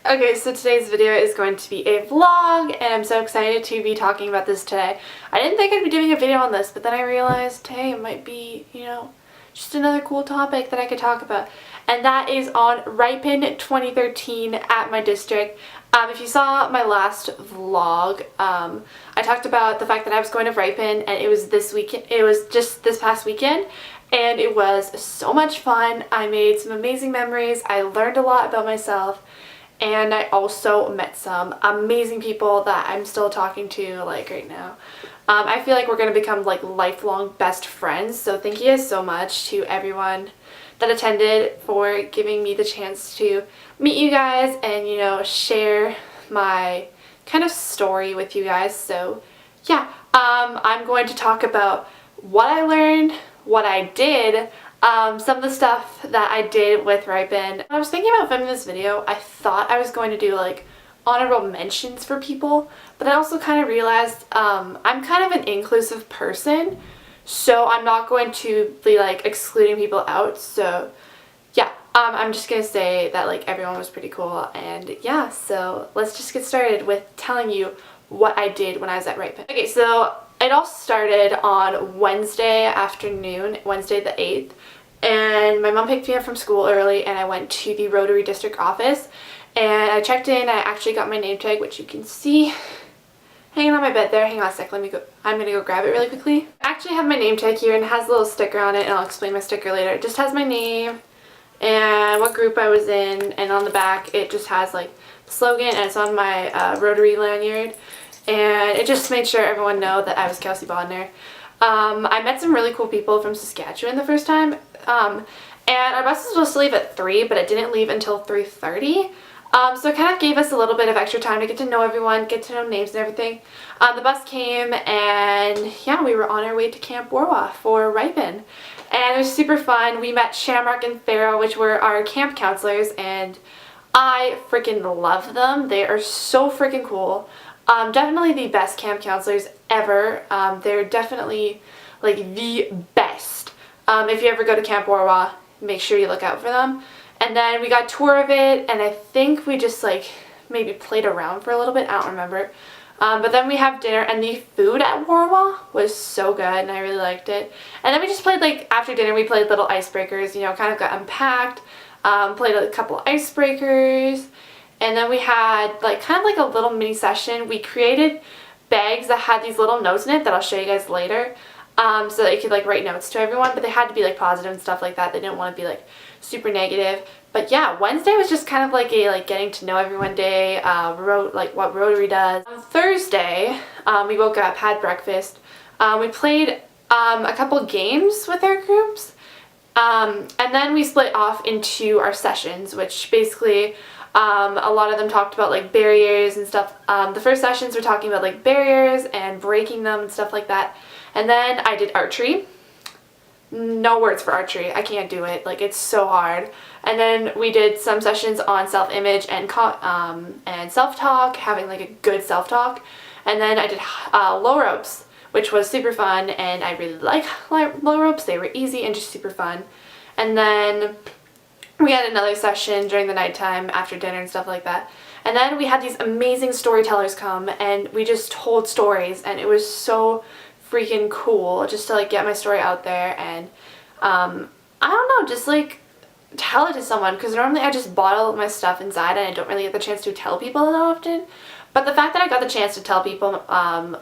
Okay, so today's video is going to be a vlog, and I'm so excited to be talking about this today. I didn't think I'd be doing a video on this, but then I realized, hey, it might be, just another cool topic that I could talk about. And that is on Rypen 2013 at my district. If you saw my last vlog, I talked about the fact that I was going to Rypen, and it was this weekend. It was just this past weekend, and it was so much fun. I made some amazing memories. I learned a lot about myself. And I also met some amazing people that I'm still talking to right now. I feel like we're going to become lifelong best friends. So thank you guys so much to everyone that attended for giving me the chance to meet you guys and share my kind of story with you guys. So yeah, I'm going to talk about what I learned, what I did, some of the stuff that I did with Rypen. When I was thinking about filming this video, I thought I was going to do honorable mentions for people, but I also kind of realized I'm kind of an inclusive person, so I'm not going to be excluding people out. So yeah, I'm just gonna say that everyone was pretty cool, and yeah, so let's just get started with telling you what I did when I was at Rypen. Okay, so it all started on Wednesday afternoon, Wednesday the 8th, and my mom picked me up from school early, and I went to the Rotary District office, and I checked in. I actually got my name tag, which you can see hanging on my bed there. Hang on a sec, let me go. I'm gonna go grab it really quickly. I actually have my name tag here, and it has a little sticker on it, and I'll explain my sticker later. It just has my name and what group I was in, and on the back it just has the slogan, and it's on my Rotary lanyard. And it just made sure everyone know that I was Kelsey Bodnar. I met some really cool people from Saskatchewan the first time. And our bus was supposed to leave at 3, but it didn't leave until 3:30. So it kind of gave us a little bit of extra time to get to know everyone, get to know names and everything. The bus came, and yeah, we were on our way to Camp Warwa for Rypen. And it was super fun. We met Shamrock and Pharaoh, which were our camp counselors, and I freaking love them. They are so freaking cool. Definitely the best camp counselors ever. They're definitely the best. If you ever go to Camp Warwa, make sure you look out for them. And then we got a tour of it, and I think we just maybe played around for a little bit. I don't remember. But then we have dinner, and the food at Warwa was so good, and I really liked it. And then we just played after dinner we played little icebreakers. Kind of got unpacked. Played a couple icebreakers. And then we had kind of a little mini session. We created bags that had these little notes in it that I'll show you guys later, so that you could write notes to everyone, but they had to be positive and stuff like that. They didn't want to be super negative. But yeah, Wednesday was just kind of a getting to know everyone day, what Rotary does. On Thursday, we woke up, had breakfast, we played a couple games with our groups, and then we split off into our sessions, which basically a lot of them talked about barriers and stuff. The first sessions were talking about barriers and breaking them and stuff like that. And then I did archery. No words for archery. I can't do it. It's so hard. And then we did some sessions on self-image and self-talk, having a good self-talk. And then I did low ropes, which was super fun, and I really like low ropes. They were easy and just super fun. And then we had another session during the nighttime after dinner and stuff like that. And then we had these amazing storytellers come, and we just told stories, and it was so freaking cool just to get my story out there. And I don't know, just tell it to someone, because normally I just bottle my stuff inside and I don't really get the chance to tell people that often. But the fact that I got the chance to tell people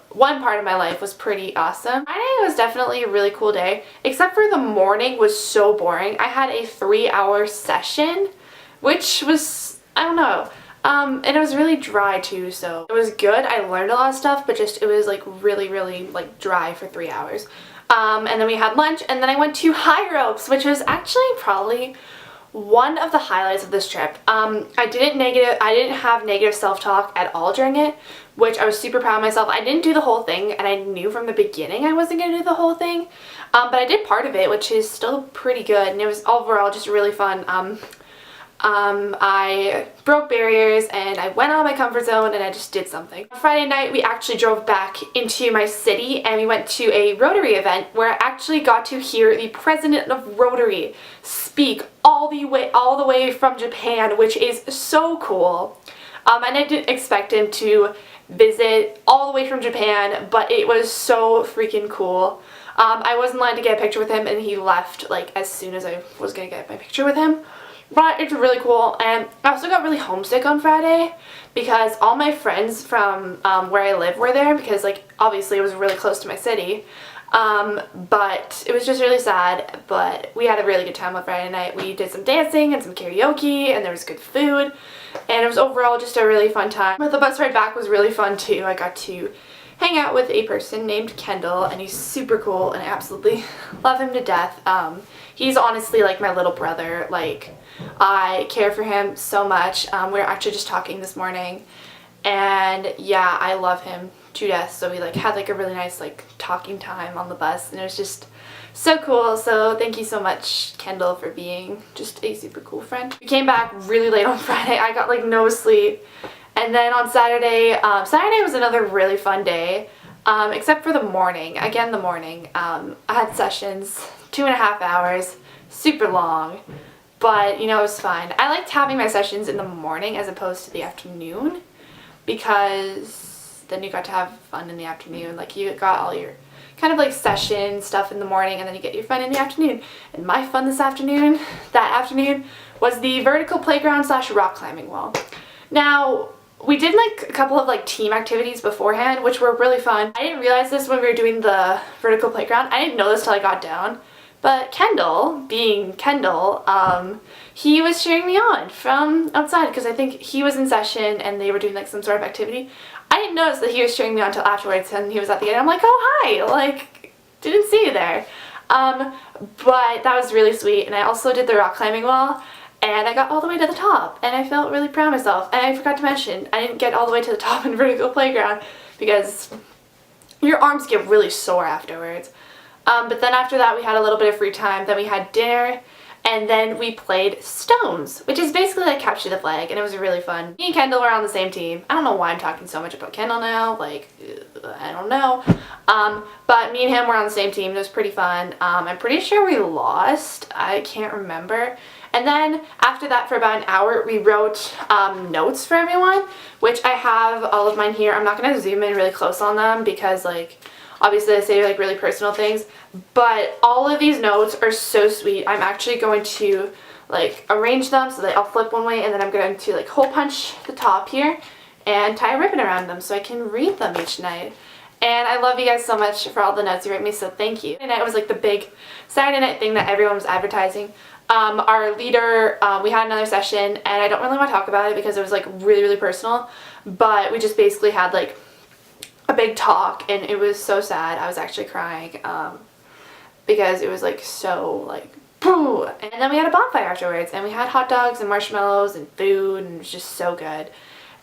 one part of my life was pretty awesome. Friday was definitely a really cool day, except for the morning was so boring. I had a 3-hour session, which was, I don't know, and it was really dry too, so it was good. I learned a lot of stuff, but just it was really, really dry for 3 hours. And then we had lunch, and then I went to high ropes, which was actually probably one of the highlights of this trip. I didn't have negative self-talk at all during it, which I was super proud of myself. I didn't do the whole thing, and I knew from the beginning I wasn't going to do the whole thing, but I did part of it, which is still pretty good, and it was overall just really fun. I broke barriers, and I went out of my comfort zone, and I just did something. On Friday night, we actually drove back into my city, and we went to a Rotary event where I actually got to hear the president of Rotary speak all the way from Japan, which is so cool. I didn't expect him to visit all the way from Japan, but it was so freaking cool. I wasn't allowed to get a picture with him, and he left like as soon as I was gonna get my picture with him. But it's really cool, and I also got really homesick on Friday because all my friends from where I live were there, because like obviously it was really close to my city. But it was just really sad, but we had a really good time on Friday night. We did some dancing and some karaoke, and there was good food, and it was overall just a really fun time. But the bus ride back was really fun too. I got to hang out with a person named Kendall, and he's super cool, and I absolutely love him to death. He's honestly like my little brother. Like, I care for him so much. We were actually just talking this morning, and yeah, I love him to death. So we like had like a really nice like talking time on the bus, and it was just so cool. So thank you so much, Kendall, for being just a super cool friend. We came back really late on Friday. I got like no sleep. And then on Saturday, Saturday was another really fun day, except for the morning. Again, the morning. I had sessions, 2.5 hours, super long, but you know, it was fine. I liked having my sessions in the morning as opposed to the afternoon, because then you got to have fun in the afternoon. Like, you got all your kind of like session stuff in the morning, and then you get your fun in the afternoon. And my fun that afternoon, was the vertical playground / rock climbing wall. Now, we did like a couple of like team activities beforehand, which were really fun. I didn't realize this when we were doing the vertical playground. I didn't know this till I got down. But Kendall, being Kendall, he was cheering me on from outside, because I think he was in session and they were doing like some sort of activity. I didn't notice that he was cheering me on until afterwards, and he was at the end. I'm like, oh hi, like, didn't see you there. But that was really sweet. And I also did the rock climbing wall, and I got all the way to the top, and I felt really proud of myself. And I forgot to mention, I didn't get all the way to the top in vertical playground because your arms get really sore afterwards. But then after that, we had a little bit of free time. Then we had dinner, and then we played Stones, which is basically like capture the flag, and it was really fun. Me and Kendall were on the same team. I don't know why I'm talking so much about Kendall now. Like, I don't know. But me and him were on the same team. It was pretty fun. I'm pretty sure we lost. I can't remember. And then after that, for about an hour, we wrote notes for everyone, which I have all of mine here. I'm not going to zoom in really close on them because, like, obviously I say like really personal things, but all of these notes are so sweet. I'm actually going to like arrange them so that I'll flip one way, and then I'm going to like hole punch the top here and tie a ribbon around them so I can read them each night. And I love you guys so much for all the notes you wrote me, so thank you. And it was like the big Saturday night thing that everyone was advertising. Our leader, we had another session, and I don't really want to talk about it because it was like really, really personal, but we just basically had like a big talk, and it was so sad. I was actually crying because it was like so like boo. And then we had a bonfire afterwards, and we had hot dogs and marshmallows and food, and it was just so good.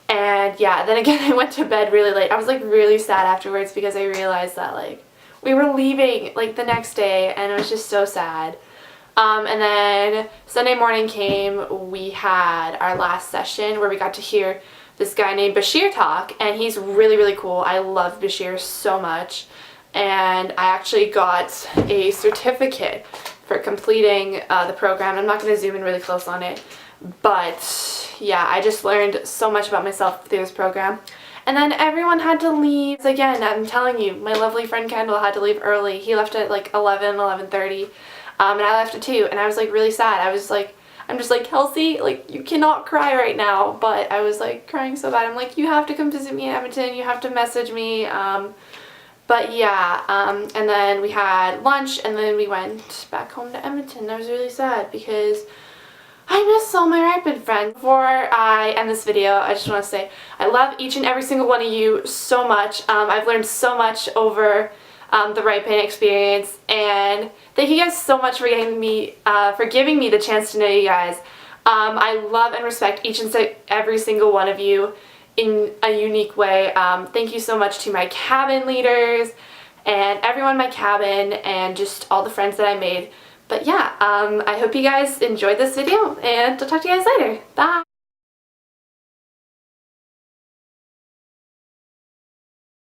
And yeah, then again I went to bed really late. I was like really sad afterwards because I realized that like we were leaving like the next day, and it was just so sad. And then Sunday morning came, we had our last session where we got to hear this guy named Bashir talk, and he's really, really cool. I love Bashir so much, and I actually got a certificate for completing the program. I'm not going to zoom in really close on it, but yeah, I just learned so much about myself through this program. And then everyone had to leave. Again, I'm telling you, my lovely friend Kendall had to leave early. He left at like 11:30. And I left at 2, and I was like really sad. I'm just like, Kelsey, like, you cannot cry right now. But I was like crying so bad. I'm like, you have to come visit me in Edmonton. You have to message me. But yeah, and then we had lunch, and then we went back home to Edmonton. I was really sad because I miss all my Rypen friends. Before I end this video, I just want to say I love each and every single one of you so much. I've learned so much over the Rypen experience, and thank you guys so much for giving me the chance to know you guys. I love and respect each and every single one of you in a unique way. Thank you so much to my cabin leaders and everyone in my cabin, and just all the friends that I made. But yeah, I hope you guys enjoyed this video, and I'll talk to you guys later. Bye!